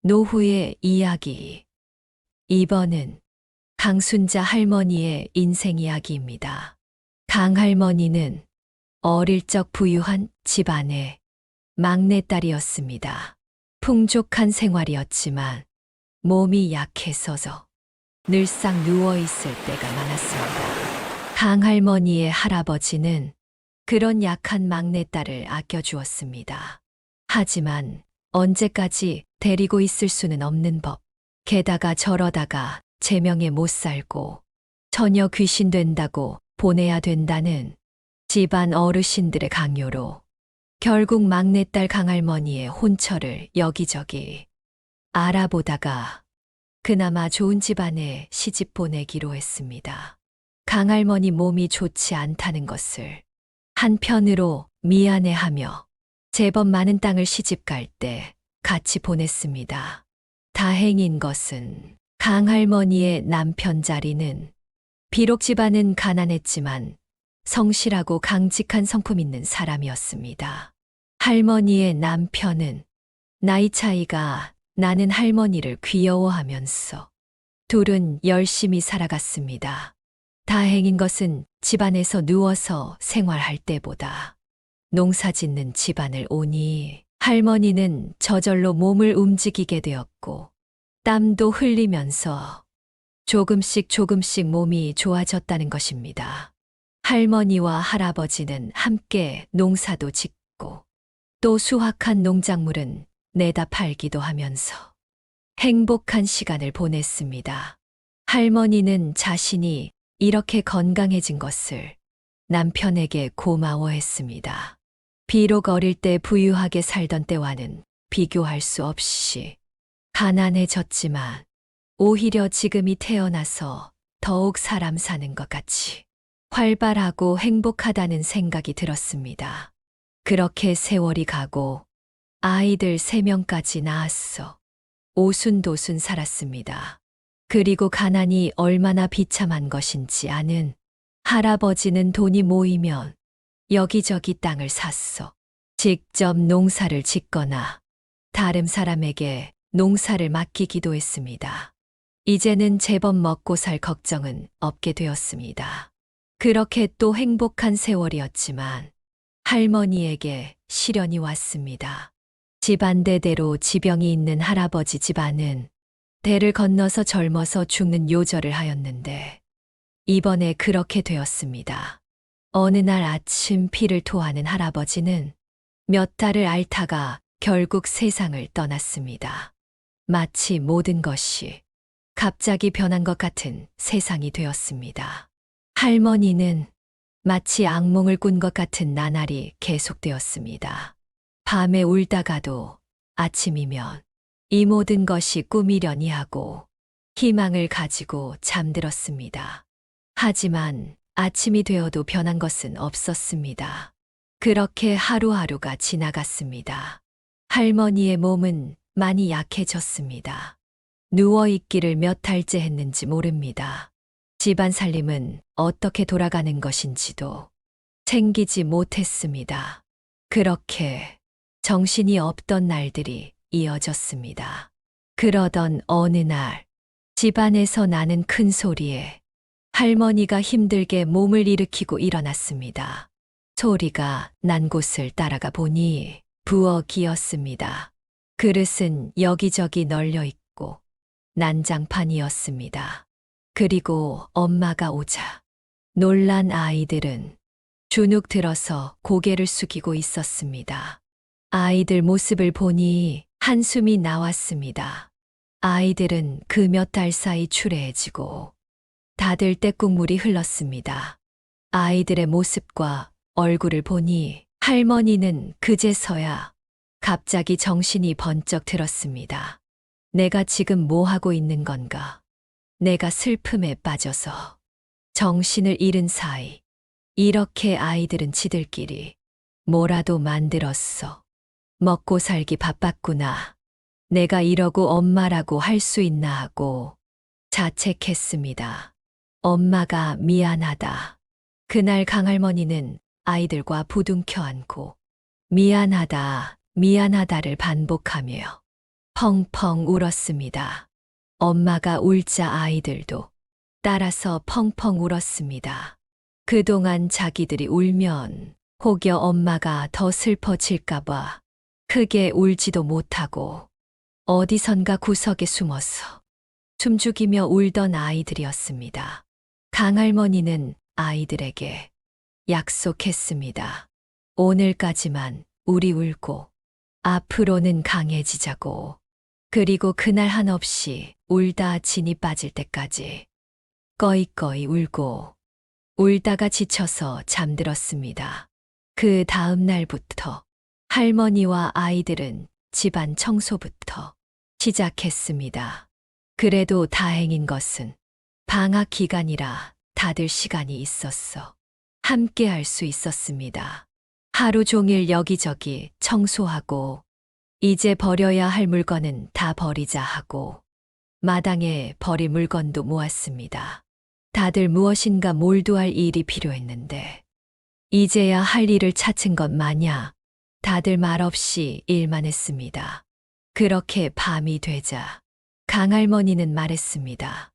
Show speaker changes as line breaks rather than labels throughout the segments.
노후의 이야기. 2번은 강순자 할머니의 인생 이야기입니다. 강할머니는 어릴 적 부유한 집안의 막내딸이었습니다. 풍족한 생활이었지만 몸이 약해서서 늘상 누워있을 때가 많았습니다. 강할머니의 할아버지는 그런 약한 막내딸을 아껴주었습니다. 하지만 언제까지 데리고 있을 수는 없는 법. 게다가 저러다가 제명에 못 살고 처녀 귀신 된다고 보내야 된다는 집안 어르신들의 강요로 결국 막내딸 강할머니의 혼처를 여기저기 알아보다가 그나마 좋은 집안에 시집 보내기로 했습니다. 강할머니 몸이 좋지 않다는 것을 한편으로 미안해하며 제법 많은 땅을 시집 갈 때 같이 보냈습니다. 다행인 것은 강할머니의 남편 자리는 비록 집안은 가난했지만 성실하고 강직한 성품 있는 사람이었습니다. 할머니의 남편은 나이 차이가 나는 할머니를 귀여워하면서 둘은 열심히 살아갔습니다. 다행인 것은 집안에서 누워서 생활할 때보다 농사 짓는 집안을 오니 할머니는 저절로 몸을 움직이게 되었고 땀도 흘리면서 조금씩 몸이 좋아졌다는 것입니다. 할머니와 할아버지는 함께 농사도 짓고 또 수확한 농작물은 내다 팔기도 하면서 행복한 시간을 보냈습니다. 할머니는 자신이 이렇게 건강해진 것을 남편에게 고마워했습니다. 비록 어릴 때 부유하게 살던 때와는 비교할 수 없이 가난해졌지만 오히려 지금이 태어나서 더욱 사람 사는 것 같이 활발하고 행복하다는 생각이 들었습니다. 그렇게 세월이 가고 아이들 3명까지 낳았어 오순도순 살았습니다. 그리고 가난이 얼마나 비참한 것인지 아는 할아버지는 돈이 모이면 여기저기 땅을 샀어. 직접 농사를 짓거나 다른 사람에게 농사를 맡기기도 했습니다. 이제는 제법 먹고 살 걱정은 없게 되었습니다. 그렇게 또 행복한 세월이었지만 할머니에게 시련이 왔습니다. 집안 대대로 지병이 있는 할아버지 집안은 대를 건너서 젊어서 죽는 요절을 하였는데 이번에 그렇게 되었습니다. 어느 날 아침 피를 토하는 할아버지는 몇 달을 앓다가 결국 세상을 떠났습니다. 마치 모든 것이 갑자기 변한 것 같은 세상이 되었습니다. 할머니는 마치 악몽을 꾼 것 같은 나날이 계속되었습니다. 밤에 울다가도 아침이면 이 모든 것이 꿈이려니 하고 희망을 가지고 잠들었습니다. 하지만 아침이 되어도 변한 것은 없었습니다. 그렇게 하루하루가 지나갔습니다. 할머니의 몸은 많이 약해졌습니다. 누워있기를 몇 달째 했는지 모릅니다. 집안 살림은 어떻게 돌아가는 것인지도 챙기지 못했습니다. 그렇게 정신이 없던 날들이 이어졌습니다. 그러던 어느 날 집안에서 나는 큰 소리에 할머니가 힘들게 몸을 일으키고 일어났습니다. 소리가 난 곳을 따라가 보니 부엌이었습니다. 그릇은 여기저기 널려 있고 난장판이었습니다. 그리고 엄마가 오자 놀란 아이들은 주눅 들어서 고개를 숙이고 있었습니다. 아이들 모습을 보니 한숨이 나왔습니다. 아이들은 그 몇 달 사이 추레해지고 다들 떼국물이 흘렀습니다. 아이들의 모습과 얼굴을 보니 할머니는 그제서야 갑자기 정신이 번쩍 들었습니다. 내가 지금 뭐 하고 있는 건가? 내가 슬픔에 빠져서 정신을 잃은 사이 이렇게 아이들은 지들끼리 뭐라도 만들었어. 먹고 살기 바빴구나. 내가 이러고 엄마라고 할 수 있나 하고 자책했습니다. 엄마가 미안하다. 그날 강할머니는 아이들과 부둥켜 안고 미안하다, 미안하다를 반복하며 펑펑 울었습니다. 엄마가 울자 아이들도 따라서 펑펑 울었습니다. 그동안 자기들이 울면 혹여 엄마가 더 슬퍼질까봐 크게 울지도 못하고 어디선가 구석에 숨어서 숨죽이며 울던 아이들이었습니다. 강할머니는 아이들에게 약속했습니다. 오늘까지만 우리 울고 앞으로는 강해지자고. 그리고 그날 한없이 울다 진이 빠질 때까지 꺼이꺼이 울고 울다가 지쳐서 잠들었습니다. 그 다음 날부터 할머니와 아이들은 집안 청소부터 시작했습니다. 그래도 다행인 것은 방학 기간이라 다들 시간이 있었어. 함께 할 수 있었습니다. 하루 종일 여기저기 청소하고 이제 버려야 할 물건은 다 버리자 하고 마당에 버릴 물건도 모았습니다. 다들 무엇인가 몰두할 일이 필요했는데 이제야 할 일을 찾은 것 마냥 다들 말없이 일만 했습니다. 그렇게 밤이 되자 강할머니는 말했습니다.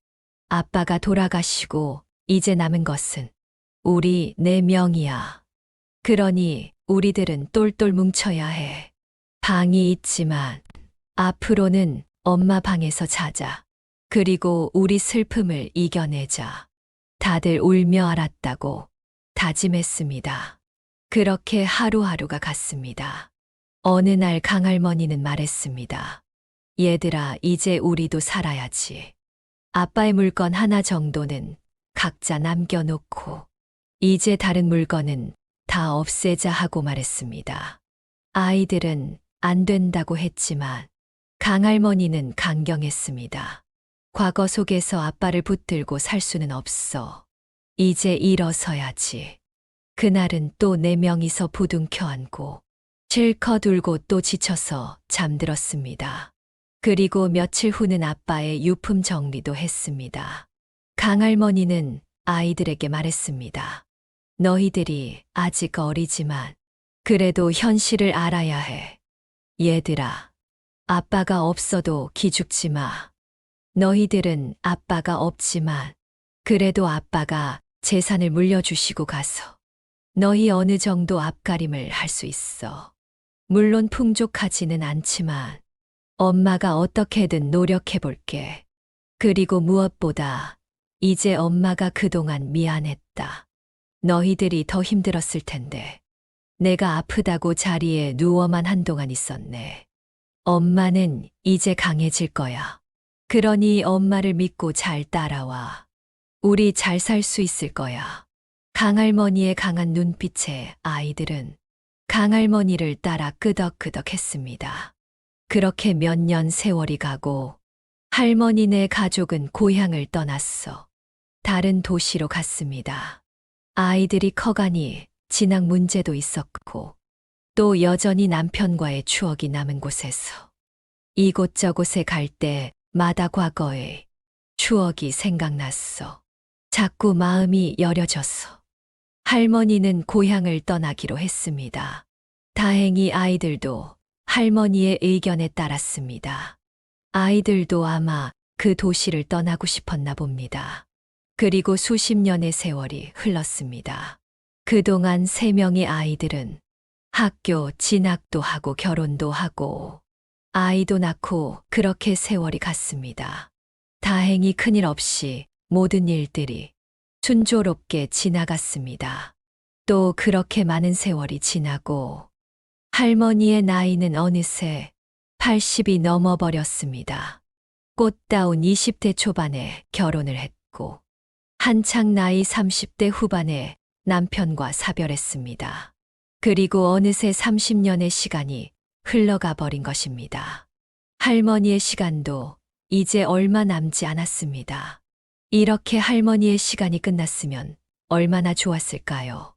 아빠가 돌아가시고 이제 남은 것은 우리 4명이야. 그러니 우리들은 똘똘 뭉쳐야 해. 방이 있지만 앞으로는 엄마 방에서 자자. 그리고 우리 슬픔을 이겨내자. 다들 울며 알았다고 다짐했습니다. 그렇게 하루하루가 갔습니다. 어느 날 강할머니는 말했습니다. 얘들아, 이제 우리도 살아야지. 아빠의 물건 하나 정도는 각자 남겨놓고 이제 다른 물건은 다 없애자 하고 말했습니다. 아이들은 안 된다고 했지만 강할머니는 강경했습니다. 과거 속에서 아빠를 붙들고 살 수는 없어. 이제 일어서야지. 그날은 또 4명이서 부둥켜 안고 실컷 울고 또 지쳐서 잠들었습니다. 그리고 며칠 후는 아빠의 유품 정리도 했습니다. 강할머니는 아이들에게 말했습니다. 너희들이 아직 어리지만 그래도 현실을 알아야 해. 얘들아, 아빠가 없어도 기죽지 마. 너희들은 아빠가 없지만 그래도 아빠가 재산을 물려주시고 가서 너희 어느 정도 앞가림을 할 수 있어. 물론 풍족하지는 않지만 엄마가 어떻게든 노력해 볼게. 그리고 무엇보다 이제 엄마가 그동안 미안했다. 너희들이 더 힘들었을 텐데 내가 아프다고 자리에 누워만 한동안 있었네. 엄마는 이제 강해질 거야. 그러니 엄마를 믿고 잘 따라와. 우리 잘 살 수 있을 거야. 강할머니의 강한 눈빛에 아이들은 강할머니를 따라 끄덕끄덕 했습니다. 그렇게 몇 년 세월이 가고 할머니네 가족은 고향을 떠났어. 다른 도시로 갔습니다. 아이들이 커가니 진학 문제도 있었고 또 여전히 남편과의 추억이 남은 곳에서 이곳저곳에 갈 때마다 과거의 추억이 생각났어. 자꾸 마음이 여려져서 할머니는 고향을 떠나기로 했습니다. 다행히 아이들도 할머니의 의견에 따랐습니다. 아이들도 아마 그 도시를 떠나고 싶었나 봅니다. 그리고 수십 년의 세월이 흘렀습니다. 그동안 3명의 아이들은 학교 진학도 하고 결혼도 하고 아이도 낳고 그렇게 세월이 갔습니다. 다행히 큰일 없이 모든 일들이 순조롭게 지나갔습니다. 또 그렇게 많은 세월이 지나고 할머니의 나이는 어느새 80이 넘어버렸습니다. 꽃다운 20대 초반에 결혼을 했고 한창 나이 30대 후반에 남편과 사별했습니다. 그리고 어느새 30년의 시간이 흘러가 버린 것입니다. 할머니의 시간도 이제 얼마 남지 않았습니다. 이렇게 할머니의 시간이 끝났으면 얼마나 좋았을까요?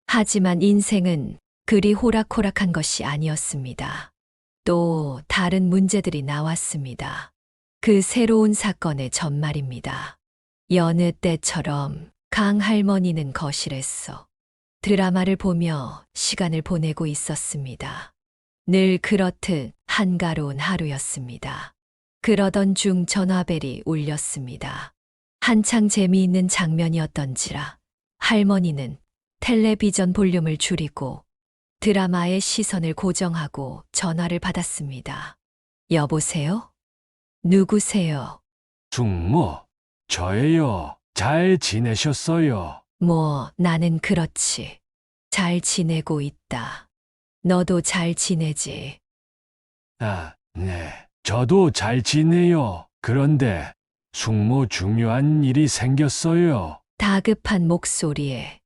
하지만 인생은 그리 호락호락한 것이 아니었습니다. 또 다른 문제들이 나왔습니다. 그 새로운 사건의 전말입니다. 여느 때처럼 강할머니는 거실에서 드라마를 보며 시간을 보내고 있었습니다. 늘 그렇듯 한가로운 하루였습니다. 그러던 중 전화벨이 울렸습니다. 한창 재미있는 장면이었던지라 할머니는 텔레비전 볼륨을 줄이고 드라마의 시선을 고정하고 전화를 받았습니다. 여보세요? 누구세요?
숙모, 저예요. 잘 지내셨어요?
뭐, 나는 그렇지. 잘 지내고 있다. 너도 잘 지내지?
아, 네. 저도 잘 지내요. 그런데 숙모 중요한 일이 생겼어요.
다급한 목소리에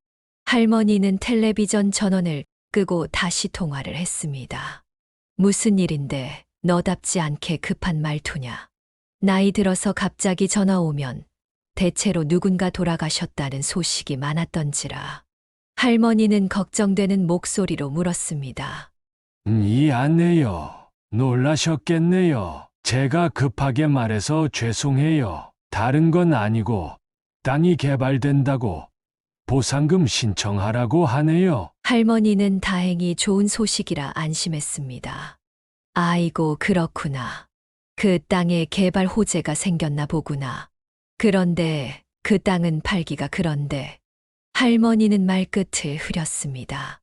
할머니는 텔레비전 전원을 끄고 다시 통화를 했습니다. 무슨 일인데 너답지 않게 급한 말투냐? 나이 들어서 갑자기 전화 오면 대체로 누군가 돌아가셨다는 소식이 많았던지라 할머니는 걱정되는 목소리로 물었습니다.
미안해요. 놀라셨겠네요. 제가 급하게 말해서 죄송해요. 다른 건 아니고 땅이 개발된다고 보상금 신청하라고 하네요.
할머니는 다행히 좋은 소식이라 안심했습니다. 아이고, 그렇구나. 그 땅에 개발 호재가 생겼나 보구나. 그런데 그 땅은 팔기가 그런데 할머니는 말끝을 흐렸습니다.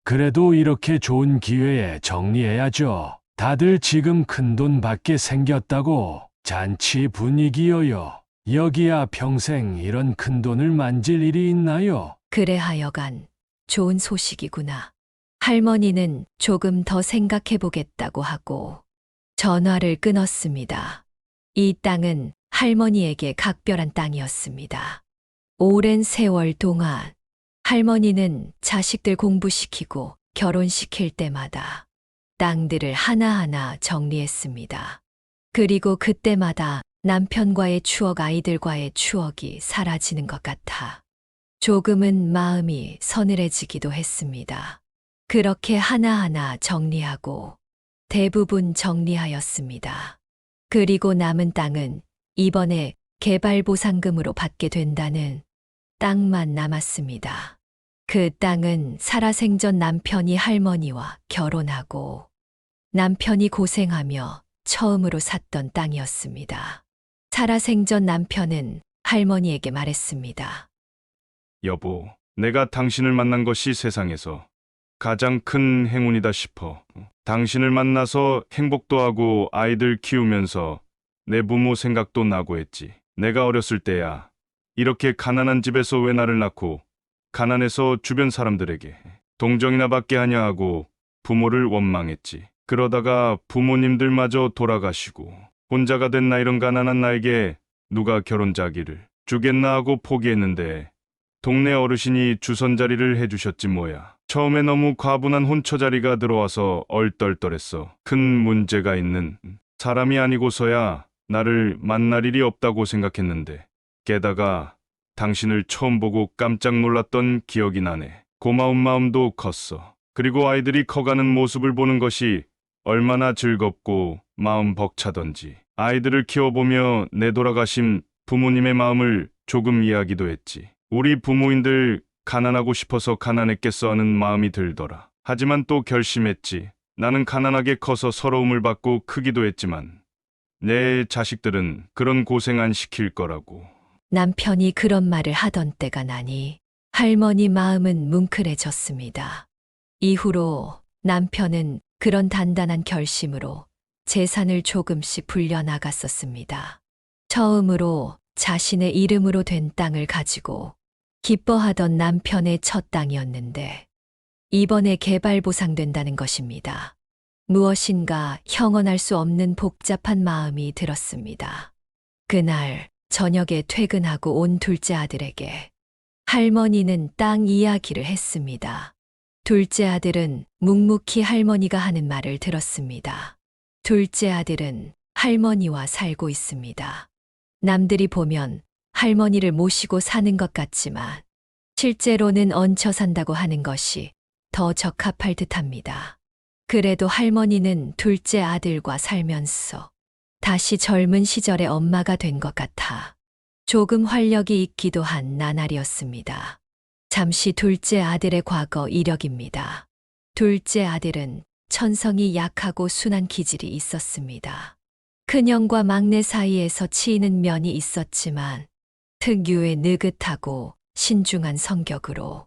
그래도 이렇게 좋은 기회에 정리해야죠. 다들 지금 큰돈 받게 생겼다고 잔치 분위기여요. 여기야 평생 이런 큰돈을 만질 일이 있나요?
그래 하여간 좋은 소식이구나. 할머니는 조금 더 생각해 보겠다고 하고 전화를 끊었습니다. 이 땅은 할머니에게 각별한 땅이었습니다. 오랜 세월 동안 할머니는 자식들 공부시키고 결혼시킬 때마다 땅들을 하나하나 정리했습니다. 그리고 그때마다 남편과의 추억, 아이들과의 추억이 사라지는 것 같아 조금은 마음이 서늘해지기도 했습니다. 그렇게 하나하나 정리하고 대부분 정리하였습니다. 그리고 남은 땅은 이번에 개발보상금으로 받게 된다는 땅만 남았습니다. 그 땅은 살아생전 남편이 할머니와 결혼하고 남편이 고생하며 처음으로 샀던 땅이었습니다. 살아생전 남편은 할머니에게 말했습니다.
여보, 내가 당신을 만난 것이 세상에서 가장 큰 행운이다 싶어. 당신을 만나서 행복도 하고 아이들 키우면서 내 부모 생각도 나고 했지. 내가 어렸을 때야 이렇게 가난한 집에서 왜 나를 낳고 가난해서 주변 사람들에게 동정이나 받게 하냐 하고 부모를 원망했지. 그러다가 부모님들마저 돌아가시고 혼자가 된 나 이런 가난한 나에게 누가 결혼 자기를 주겠나 하고 포기했는데 동네 어르신이 주선자리를 해주셨지 뭐야. 처음에 너무 과분한 혼처 자리가 들어와서 얼떨떨했어. 큰 문제가 있는 사람이 아니고서야 나를 만날 일이 없다고 생각했는데 게다가 당신을 처음 보고 깜짝 놀랐던 기억이 나네. 고마운 마음도 컸어. 그리고 아이들이 커가는 모습을 보는 것이 얼마나 즐겁고 마음 벅차던지. 아이들을 키워보며 내 돌아가신 부모님의 마음을 조금 이해하기도 했지. 우리 부모님들 가난하고 싶어서 가난했겠어 하는 마음이 들더라. 하지만 또 결심했지. 나는 가난하게 커서 서러움을 받고 크기도 했지만 내 자식들은 그런 고생 안 시킬 거라고.
남편이 그런 말을 하던 때가 나니 할머니 마음은 뭉클해졌습니다. 이후로 남편은 그런 단단한 결심으로 재산을 조금씩 불려나갔었습니다. 처음으로 자신의 이름으로 된 땅을 가지고 기뻐하던 남편의 첫 땅이었는데 이번에 개발 보상된다는 것입니다. 무엇인가 형언할 수 없는 복잡한 마음이 들었습니다. 그날 저녁에 퇴근하고 온 둘째 아들에게 할머니는 땅 이야기를 했습니다. 둘째 아들은 묵묵히 할머니가 하는 말을 들었습니다. 둘째 아들은 할머니와 살고 있습니다. 남들이 보면 할머니를 모시고 사는 것 같지만 실제로는 얹혀 산다고 하는 것이 더 적합할 듯합니다. 그래도 할머니는 둘째 아들과 살면서 다시 젊은 시절의 엄마가 된 것 같아 조금 활력이 있기도 한 나날이었습니다. 잠시 둘째 아들의 과거 이력입니다. 둘째 아들은 천성이 약하고 순한 기질이 있었습니다. 큰형과 막내 사이에서 치이는 면이 있었지만 특유의 느긋하고 신중한 성격으로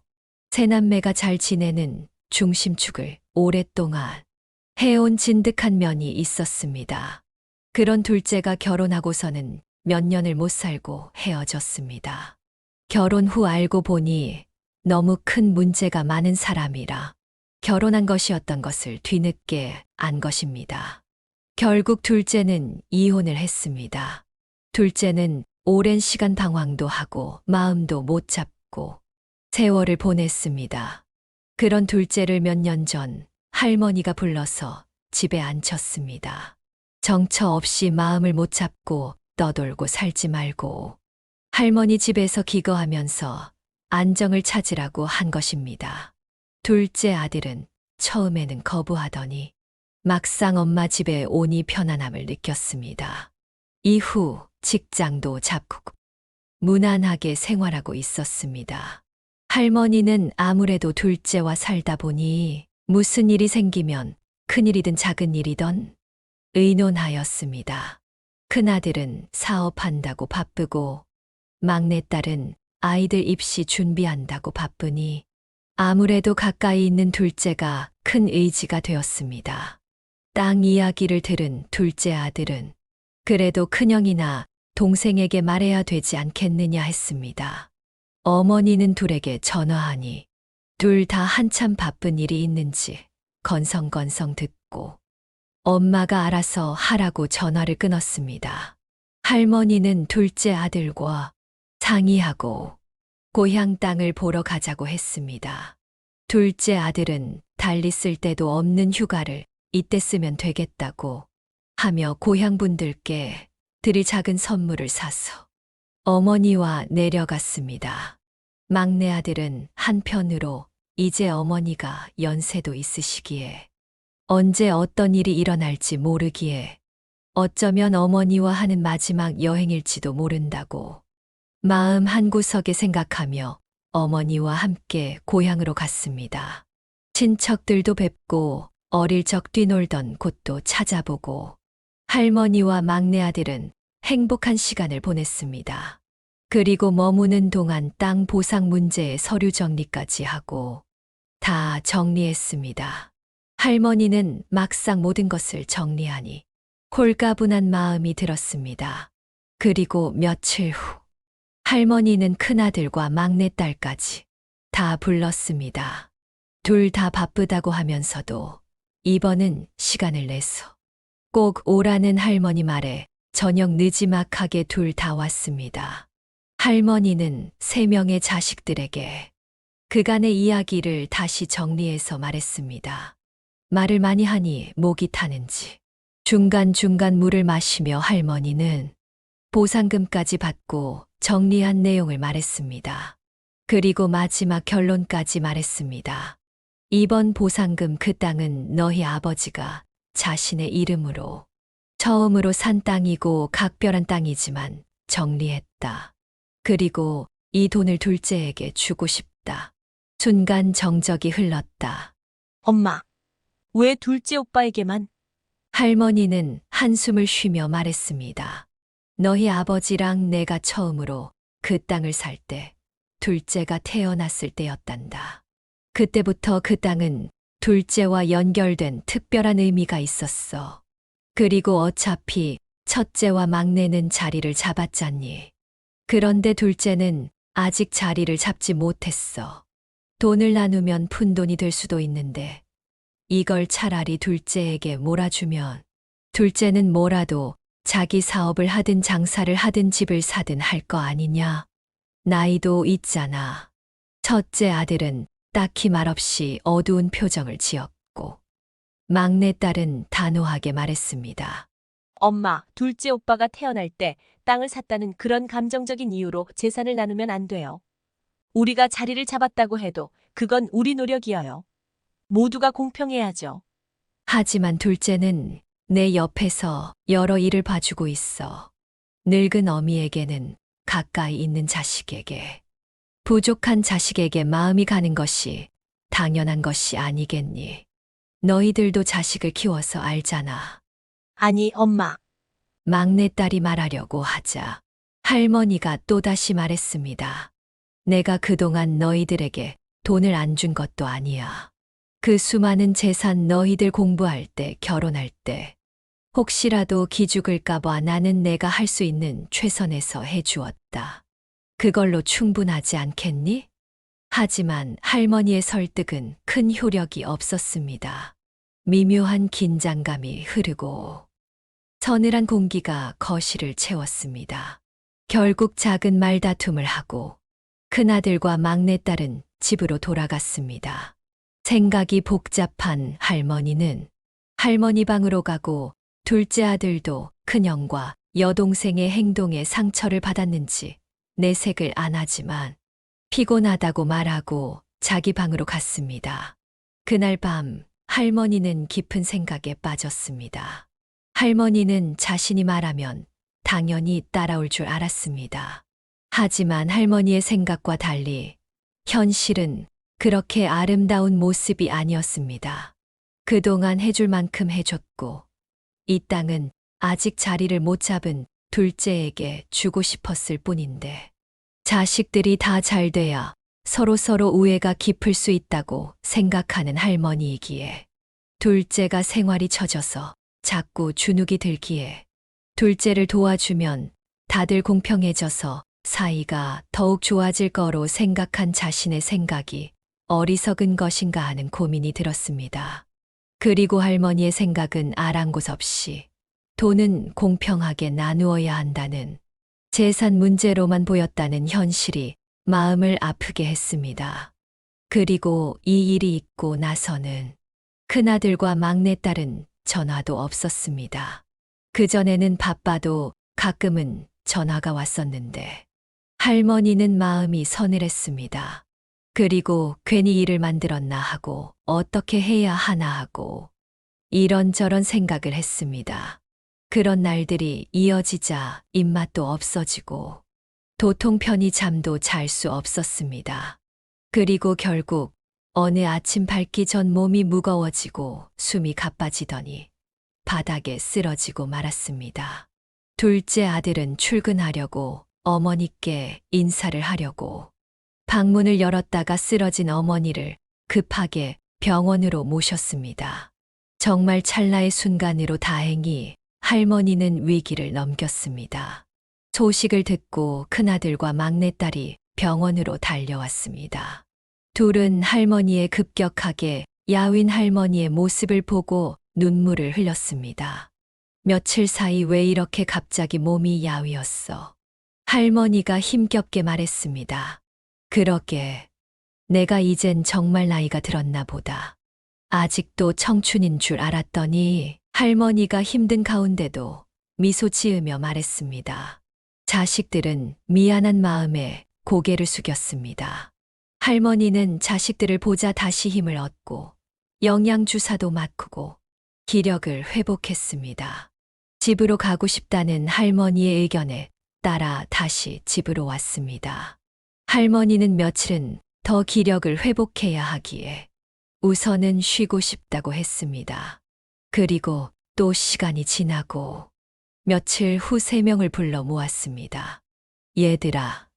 새남매가 잘 지내는 중심축을 오랫동안 해온 진득한 면이 있었습니다. 그런 둘째가 결혼하고서는 몇 년을 못 살고 헤어졌습니다. 결혼 후 알고 보니 너무 큰 문제가 많은 사람이라 결혼한 것이었던 것을 뒤늦게 안 것입니다. 결국 둘째는 이혼을 했습니다. 둘째는 오랜 시간 방황도 하고 마음도 못 잡고 세월을 보냈습니다. 그런 둘째를 몇 년 전 할머니가 불러서 집에 앉혔습니다. 정처 없이 마음을 못 잡고 떠돌고 살지 말고 할머니 집에서 기거하면서 안정을 찾으라고 한 것입니다. 둘째 아들은 처음에는 거부하더니 막상 엄마 집에 오니 편안함을 느꼈습니다. 이후 직장도 잡고 무난하게 생활하고 있었습니다. 할머니는 아무래도 둘째와 살다 보니 무슨 일이 생기면 큰일이든 작은 일이든 의논하였습니다. 큰아들은 사업한다고 바쁘고 막내딸은 아이들 입시 준비한다고 바쁘니 아무래도 가까이 있는 둘째가 큰 의지가 되었습니다. 땅 이야기를 들은 둘째 아들은 그래도 큰형이나 동생에게 말해야 되지 않겠느냐 했습니다. 어머니는 둘에게 전화하니 둘 다 한참 바쁜 일이 있는지 건성건성 듣고 엄마가 알아서 하라고 전화를 끊었습니다. 할머니는 둘째 아들과 상의하고 고향 땅을 보러 가자고 했습니다. 둘째 아들은 달리 쓸 데도 없는 휴가를 이때 쓰면 되겠다고 하며 고향 분들께 드릴 작은 선물을 사서 어머니와 내려갔습니다. 막내 아들은 한편으로 이제 어머니가 연세도 있으시기에 언제 어떤 일이 일어날지 모르기에 어쩌면 어머니와 하는 마지막 여행일지도 모른다고 마음 한구석에 생각하며 어머니와 함께 고향으로 갔습니다. 친척들도 뵙고 어릴 적 뛰놀던 곳도 찾아보고 할머니와 막내 아들은 행복한 시간을 보냈습니다. 그리고 머무는 동안 땅 보상 문제의 서류 정리까지 하고 다 정리했습니다. 할머니는 막상 모든 것을 정리하니 홀가분한 마음이 들었습니다. 그리고 며칠 후 할머니는 큰아들과 막내딸까지 다 불렀습니다. 둘 다 바쁘다고 하면서도 이번은 시간을 내서 꼭 오라는 할머니 말에 저녁 느지막하게 둘 다 왔습니다. 할머니는 3명의 자식들에게 그간의 이야기를 다시 정리해서 말했습니다. 말을 많이 하니 목이 타는지 중간중간 물을 마시며 할머니는 보상금까지 받고 정리한 내용을 말했습니다. 그리고 마지막 결론까지 말했습니다. 이번 보상금 그 땅은 너희 아버지가 자신의 이름으로 처음으로 산 땅이고 각별한 땅이지만 정리했다. 그리고 이 돈을 둘째에게 주고 싶다. 순간 정적이 흘렀다.
엄마, 왜 둘째 오빠에게만?
할머니는 한숨을 쉬며 말했습니다. 너희 아버지랑 내가 처음으로 그 땅을 살 때 둘째가 태어났을 때였단다. 그때부터 그 땅은 둘째와 연결된 특별한 의미가 있었어. 그리고 어차피 첫째와 막내는 자리를 잡았잖니. 그런데 둘째는 아직 자리를 잡지 못했어. 돈을 나누면 푼돈이 될 수도 있는데 이걸 차라리 둘째에게 몰아주면 둘째는 뭐라도 자기 사업을 하든 장사를 하든 집을 사든 할 거 아니냐. 나이도 있잖아. 첫째 아들은 딱히 말없이 어두운 표정을 지었고 막내딸은 단호하게 말했습니다.
엄마, 둘째 오빠가 태어날 때 땅을 샀다는 그런 감정적인 이유로 재산을 나누면 안 돼요. 우리가 자리를 잡았다고 해도 그건 우리 노력이어요. 모두가 공평해야죠.
하지만 둘째는 내 옆에서 여러 일을 봐주고 있어. 늙은 어미에게는 가까이 있는 자식에게, 부족한 자식에게 마음이 가는 것이 당연한 것이 아니겠니. 너희들도 자식을 키워서 알잖아.
아니, 엄마.
막내딸이 말하려고 하자 할머니가 또다시 말했습니다. 내가 그동안 너희들에게 돈을 안 준 것도 아니야. 그 수많은 재산 너희들 공부할 때, 결혼할 때, 혹시라도 기죽을까봐 나는 내가 할 수 있는 최선에서 해주었다. 그걸로 충분하지 않겠니? 하지만 할머니의 설득은 큰 효력이 없었습니다. 미묘한 긴장감이 흐르고 서늘한 공기가 거실을 채웠습니다. 결국 작은 말다툼을 하고 큰아들과 막내딸은 집으로 돌아갔습니다. 생각이 복잡한 할머니는 할머니 방으로 가고 둘째 아들도 큰형과 여동생의 행동에 상처를 받았는지 내색을 안 하지만 피곤하다고 말하고 자기 방으로 갔습니다. 그날 밤 할머니는 깊은 생각에 빠졌습니다. 할머니는 자신이 말하면 당연히 따라올 줄 알았습니다. 하지만 할머니의 생각과 달리 현실은 그렇게 아름다운 모습이 아니었습니다. 그동안 해줄 만큼 해줬고 이 땅은 아직 자리를 못 잡은 둘째에게 주고 싶었을 뿐인데 자식들이 다 잘 돼야 서로 우애가 깊을 수 있다고 생각하는 할머니이기에 둘째가 생활이 처져서 자꾸 주눅이 들기에 둘째를 도와주면 다들 공평해져서 사이가 더욱 좋아질 거로 생각한 자신의 생각이 어리석은 것인가 하는 고민이 들었습니다. 그리고 할머니의 생각은 아랑곳 없이 돈은 공평하게 나누어야 한다는 재산 문제로만 보였다는 현실이 마음을 아프게 했습니다. 그리고 이 일이 있고 나서는 큰아들과 막내딸은 전화도 없었습니다. 그전에는 바빠도 가끔은 전화가 왔었는데 할머니는 마음이 서늘했습니다. 그리고 괜히 일을 만들었나 하고 어떻게 해야 하나 하고 이런저런 생각을 했습니다. 그런 날들이 이어지자 입맛도 없어지고 도통 편히 잠도 잘 수 없었습니다. 그리고 결국 어느 아침 밝기 전 몸이 무거워지고 숨이 가빠지더니 바닥에 쓰러지고 말았습니다. 둘째 아들은 출근하려고 어머니께 인사를 하려고 방문을 열었다가 쓰러진 어머니를 급하게 병원으로 모셨습니다. 정말 찰나의 순간으로 다행히 할머니는 위기를 넘겼습니다. 소식을 듣고 큰아들과 막내딸이 병원으로 달려왔습니다. 둘은 할머니의 급격하게 야윈 할머니의 모습을 보고 눈물을 흘렸습니다. 며칠 사이 왜 이렇게 갑자기 몸이 야위었어? 할머니가 힘겹게 말했습니다. 그러게, 내가 이젠 정말 나이가 들었나 보다. 아직도 청춘인 줄 알았더니 할머니가 힘든 가운데도 미소 지으며 말했습니다. 자식들은 미안한 마음에 고개를 숙였습니다. 할머니는 자식들을 보자 다시 힘을 얻고 영양주사도 맞고 기력을 회복했습니다. 집으로 가고 싶다는 할머니의 의견에 따라 다시 집으로 왔습니다. 할머니는 며칠은 더 기력을 회복해야 하기에 우선은 쉬고 싶다고 했습니다. 그리고 또 시간이 지나고 며칠 후 3명을 불러 모았습니다. 얘들아,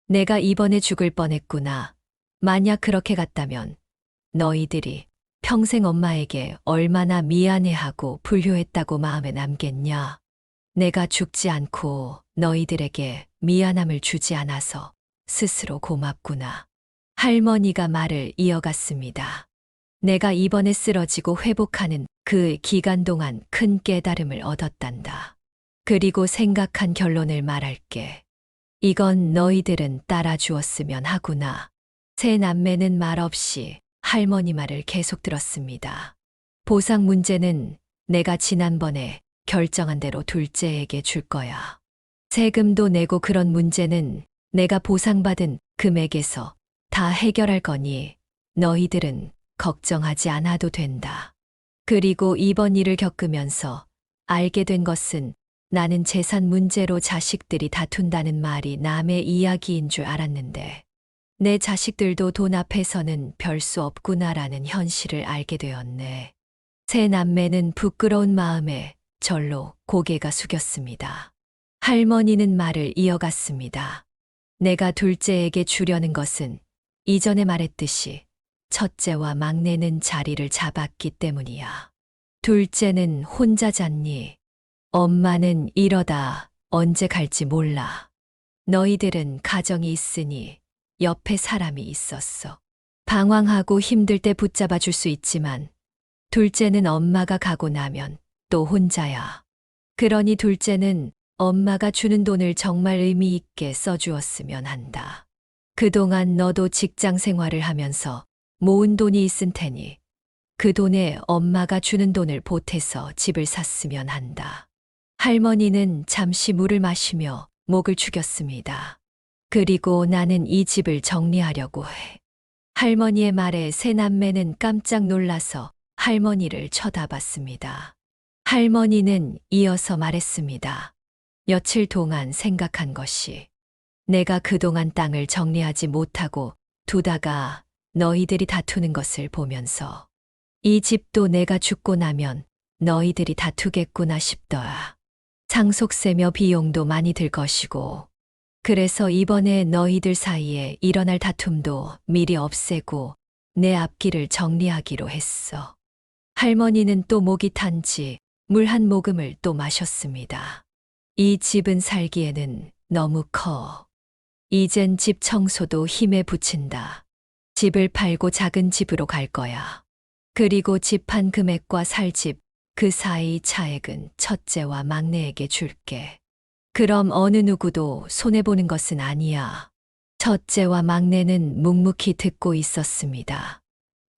내가 이번에 죽을 뻔했구나. 만약 그렇게 갔다면 너희들이 평생 엄마에게 얼마나 미안해하고 불효했다고 마음에 남겠냐. 내가 죽지 않고 너희들에게 미안함을 주지 않아서 스스로 고맙구나. 할머니가 말을 이어갔습니다. 내가 이번에 쓰러지고 회복하는 그 기간 동안 큰 깨달음을 얻었단다. 그리고 생각한 결론을 말할게. 이건 너희들은 따라주었으면 하구나. 세 남매는 말없이 할머니 말을 계속 들었습니다. 보상 문제는 내가 지난번에 결정한 대로 둘째에게 줄 거야. 세금도 내고 그런 문제는 내가 보상받은 금액에서 다 해결할 거니 너희들은 걱정하지 않아도 된다. 그리고 이번 일을 겪으면서 알게 된 것은 나는 재산 문제로 자식들이 다툰다는 말이 남의 이야기인 줄 알았는데 내 자식들도 돈 앞에서는 별 수 없구나라는 현실을 알게 되었네. 세 남매는 부끄러운 마음에 절로 고개가 숙였습니다. 할머니는 말을 이어갔습니다. 내가 둘째에게 주려는 것은 이전에 말했듯이 첫째와 막내는 자리를 잡았기 때문이야. 둘째는 혼자 잤니? 엄마는 이러다 언제 갈지 몰라. 너희들은 가정이 있으니 옆에 사람이 있었어. 방황하고 힘들 때 붙잡아 줄 수 있지만 둘째는 엄마가 가고 나면 또 혼자야. 그러니 둘째는 엄마가 주는 돈을 정말 의미 있게 써주었으면 한다. 그동안 너도 직장 생활을 하면서 모은 돈이 있을 테니 그 돈에 엄마가 주는 돈을 보태서 집을 샀으면 한다. 할머니는 잠시 물을 마시며 목을 축였습니다. 그리고 나는 이 집을 정리하려고 해. 할머니의 말에 세 남매는 깜짝 놀라서 할머니를 쳐다봤습니다. 할머니는 이어서 말했습니다. 며칠 동안 생각한 것이 내가 그동안 땅을 정리하지 못하고 두다가 너희들이 다투는 것을 보면서 이 집도 내가 죽고 나면 너희들이 다투겠구나 싶더라. 상속세며 비용도 많이 들 것이고 그래서 이번에 너희들 사이에 일어날 다툼도 미리 없애고 내 앞길을 정리하기로 했어. 할머니는 또 목이 탄지 물 한 모금을 또 마셨습니다. 이 집은 살기에는 너무 커. 이젠 집 청소도 힘에 부친다. 집을 팔고 작은 집으로 갈 거야. 그리고 집 한 금액과 살 집, 그 사이 차액은 첫째와 막내에게 줄게. 그럼 어느 누구도 손해보는 것은 아니야. 첫째와 막내는 묵묵히 듣고 있었습니다.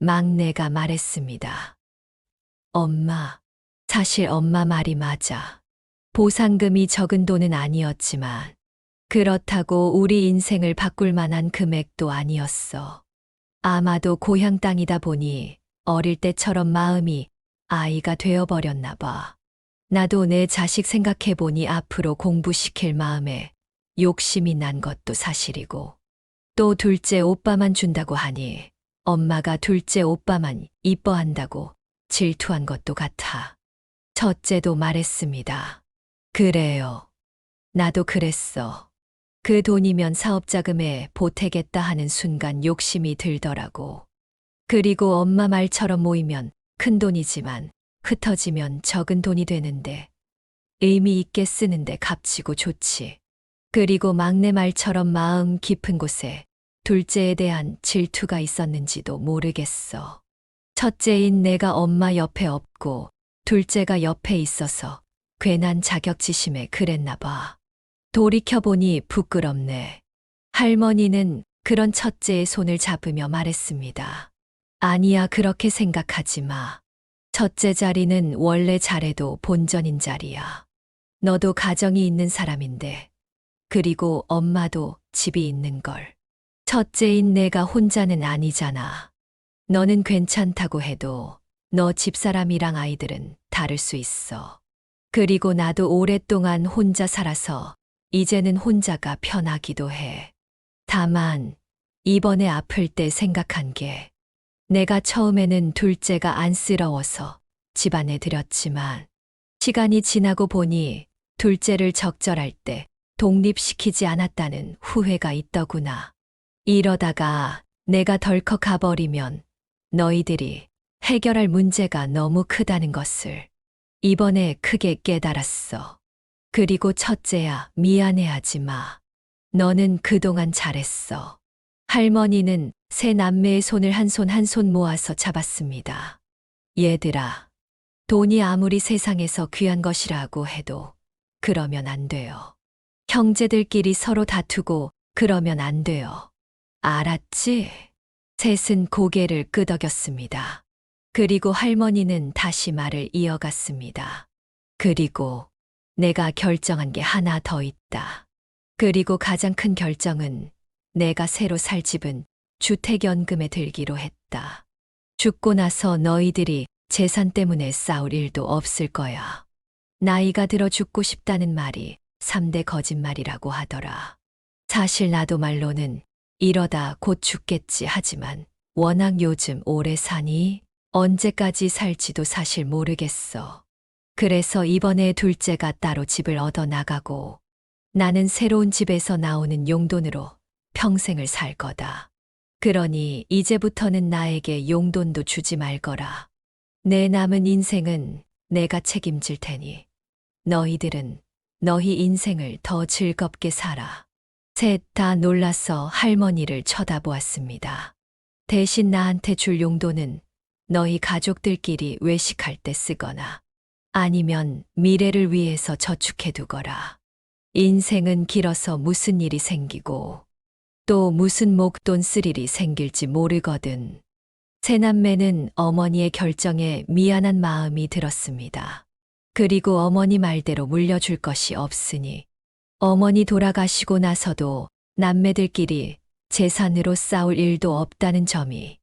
막내가 말했습니다. 엄마, 사실 엄마 말이 맞아. 보상금이 적은 돈은 아니었지만 그렇다고 우리 인생을 바꿀 만한 금액도 아니었어. 아마도 고향 땅이다 보니 어릴 때처럼 마음이 아이가 되어버렸나 봐. 나도 내 자식 생각해보니 앞으로 공부시킬 마음에 욕심이 난 것도 사실이고 또 둘째 오빠만 준다고 하니 엄마가 둘째 오빠만 이뻐한다고 질투한 것도 같아. 첫째도 말했습니다. 그래요. 나도 그랬어. 그 돈이면 사업자금에 보태겠다 하는 순간 욕심이 들더라고. 그리고 엄마 말처럼 모이면 큰 돈이지만 흩어지면 적은 돈이 되는데 의미 있게 쓰는데 값지고 좋지. 그리고 막내 말처럼 마음 깊은 곳에 둘째에 대한 질투가 있었는지도 모르겠어. 첫째인 내가 엄마 옆에 없고 둘째가 옆에 있어서 괜한 자격지심에 그랬나 봐. 돌이켜보니 부끄럽네. 할머니는 그런 첫째의 손을 잡으며 말했습니다. 아니야, 그렇게 생각하지 마. 첫째 자리는 원래 잘해도 본전인 자리야. 너도 가정이 있는 사람인데, 그리고 엄마도 집이 있는 걸. 첫째인 내가 혼자는 아니잖아. 너는 괜찮다고 해도 너 집사람이랑 아이들은 다를 수 있어. 그리고 나도 오랫동안 혼자 살아서 이제는 혼자가 편하기도 해. 다만 이번에 아플 때 생각한 게 내가 처음에는 둘째가 안쓰러워서 집안에 들였지만 시간이 지나고 보니 둘째를 적절할 때 독립시키지 않았다는 후회가 있더구나. 이러다가 내가 덜컥 가버리면 너희들이 해결할 문제가 너무 크다는 것을 이번에 크게 깨달았어. 그리고 첫째야, 미안해하지 마. 너는 그동안 잘했어. 할머니는 세 남매의 손을 한 손 한 손 모아서 잡았습니다. 얘들아, 돈이 아무리 세상에서 귀한 것이라고 해도 그러면 안 돼요. 형제들끼리 서로 다투고 그러면 안 돼요. 알았지? 셋은 고개를 끄덕였습니다. 그리고 할머니는 다시 말을 이어갔습니다. 그리고 내가 결정한 게 하나 더 있다. 그리고 가장 큰 결정은 내가 새로 살 집은 주택연금에 들기로 했다. 죽고 나서 너희들이 재산 때문에 싸울 일도 없을 거야. 나이가 들어 죽고 싶다는 말이 3대 거짓말이라고 하더라. 사실 나도 말로는 이러다 곧 죽겠지 하지만 워낙 요즘 오래 사니 언제까지 살지도 사실 모르겠어. 그래서 이번에 둘째가 따로 집을 얻어 나가고 나는 새로운 집에서 나오는 용돈으로 평생을 살 거다. 그러니 이제부터는 나에게 용돈도 주지 말거라. 내 남은 인생은 내가 책임질 테니 너희들은 너희 인생을 더 즐겁게 살아. 셋 다 놀라서 할머니를 쳐다보았습니다. 대신 나한테 줄 용돈은 너희 가족들끼리 외식할 때 쓰거나 아니면 미래를 위해서 저축해 두거라. 인생은 길어서 무슨 일이 생기고 또 무슨 목돈 쓸 일이 생길지 모르거든. 새남매는 어머니의 결정에 미안한 마음이 들었습니다. 그리고 어머니 말대로 물려줄 것이 없으니 어머니 돌아가시고 나서도 남매들끼리 재산으로 싸울 일도 없다는 점이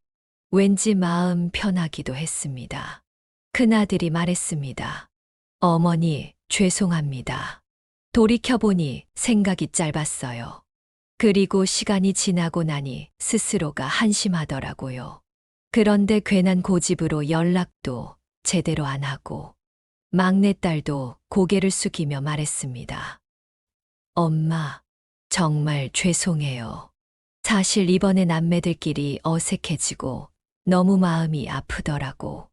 왠지 마음 편하기도 했습니다. 큰아들이 말했습니다. 어머니, 죄송합니다. 돌이켜보니 생각이 짧았어요. 그리고 시간이 지나고 나니 스스로가 한심하더라고요. 그런데 괜한 고집으로 연락도 제대로 안 하고 막내딸도 고개를 숙이며 말했습니다. 엄마, 정말 죄송해요. 사실 이번에 남매들끼리 어색해지고 너무 마음이 아프더라고.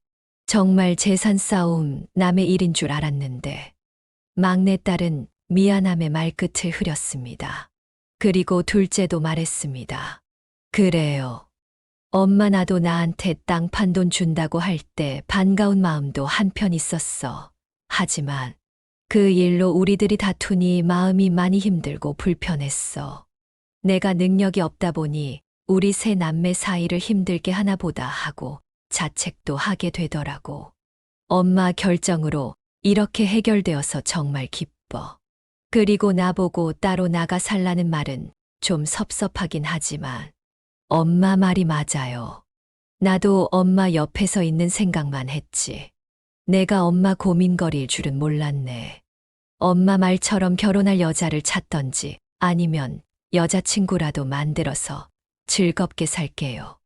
정말 재산 싸움 남의 일인 줄 알았는데 막내딸은 미안함의 말끝을 흐렸습니다. 그리고 둘째도 말했습니다. 그래요. 엄마 나도 나한테 땅 판 돈 준다고 할 때 반가운 마음도 한편 있었어. 하지만 그 일로 우리들이 다투니 마음이 많이 힘들고 불편했어. 내가 능력이 없다 보니 우리 세 남매 사이를 힘들게 하나 보다 하고 자책도 하게 되더라고. 엄마 결정으로 이렇게 해결되어서 정말 기뻐. 그리고 나보고 따로 나가 살라는 말은 좀 섭섭하긴 하지만 엄마 말이 맞아요. 나도 엄마 옆에서 있는 생각만 했지. 내가 엄마 고민거리일 줄은 몰랐네. 엄마 말처럼 결혼할 여자를 찾던지 아니면 여자친구라도 만들어서 즐겁게 살게요.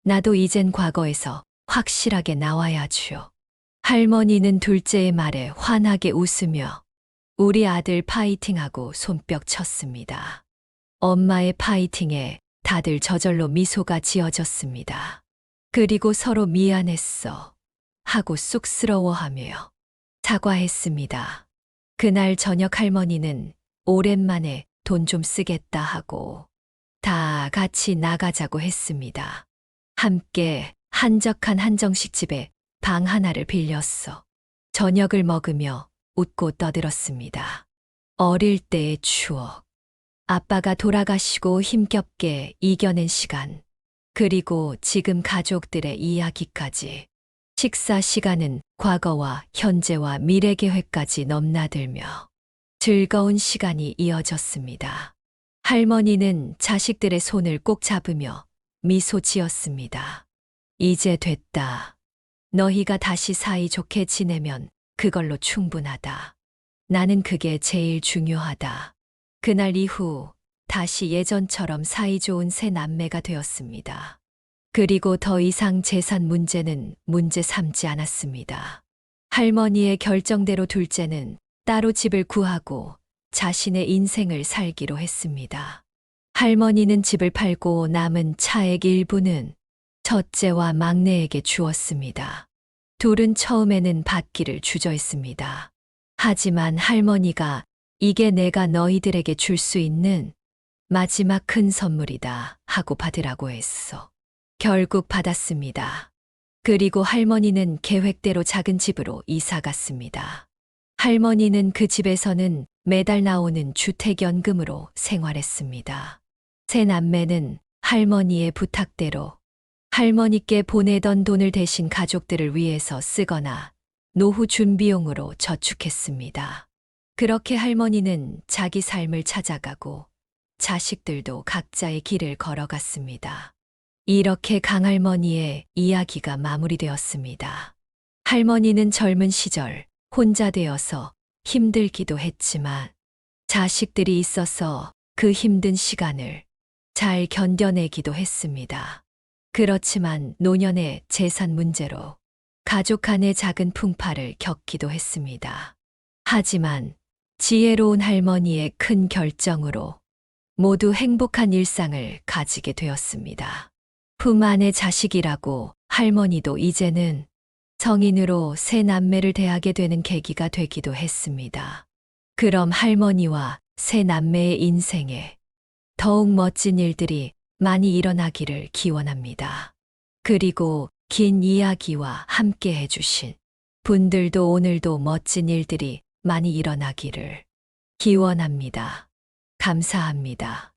나도 이젠 과거에서 확실하게 나와야죠. 할머니는 둘째의 말에 환하게 웃으며 우리 아들 파이팅하고 손뼉 쳤습니다. 엄마의 파이팅에 다들 저절로 미소가 지어졌습니다. 그리고 서로 미안했어 하고 쑥스러워하며 사과했습니다. 그날 저녁 할머니는 오랜만에 돈 좀 쓰겠다 하고 다 같이 나가자고 했습니다. 함께 한적한 한정식집에 방 하나를 빌렸어. 저녁을 먹으며 웃고 떠들었습니다. 어릴 때의 추억. 아빠가 돌아가시고 힘겹게 이겨낸 시간. 그리고 지금 가족들의 이야기까지. 식사 시간은 과거와 현재와 미래 계획까지 넘나들며 즐거운 시간이 이어졌습니다. 할머니는 자식들의 손을 꼭 잡으며 미소 지었습니다. 이제 됐다. 너희가 다시 사이좋게 지내면 그걸로 충분하다. 나는 그게 제일 중요하다. 그날 이후 다시 예전처럼 사이좋은 새 남매가 되었습니다. 그리고 더 이상 재산 문제는 문제 삼지 않았습니다. 할머니의 결정대로 둘째는 따로 집을 구하고 자신의 인생을 살기로 했습니다. 할머니는 집을 팔고 남은 차액 일부는 첫째와 막내에게 주었습니다. 둘은 처음에는 받기를 주저했습니다. 하지만 할머니가 이게 내가 너희들에게 줄 수 있는 마지막 큰 선물이다 하고 받으라고 했어. 결국 받았습니다. 그리고 할머니는 계획대로 작은 집으로 이사 갔습니다. 할머니는 그 집에서는 매달 나오는 주택연금으로 생활했습니다. 세 남매는 할머니의 부탁대로 할머니께 보내던 돈을 대신 가족들을 위해서 쓰거나 노후 준비용으로 저축했습니다. 그렇게 할머니는 자기 삶을 찾아가고 자식들도 각자의 길을 걸어갔습니다. 이렇게 강할머니의 이야기가 마무리되었습니다. 할머니는 젊은 시절 혼자 되어서 힘들기도 했지만 자식들이 있어서 그 힘든 시간을 잘 견뎌내기도 했습니다. 그렇지만 노년의 재산 문제로 가족 간의 작은 풍파를 겪기도 했습니다. 하지만 지혜로운 할머니의 큰 결정으로 모두 행복한 일상을 가지게 되었습니다. 품 안의 자식이라고 할머니도 이제는 성인으로 새 남매를 대하게 되는 계기가 되기도 했습니다. 그럼 할머니와 새 남매의 인생에 더욱 멋진 일들이 많이 일어나기를 기원합니다. 그리고 긴 이야기와 함께 해주신 분들도 오늘도 멋진 일들이 많이 일어나기를 기원합니다. 감사합니다.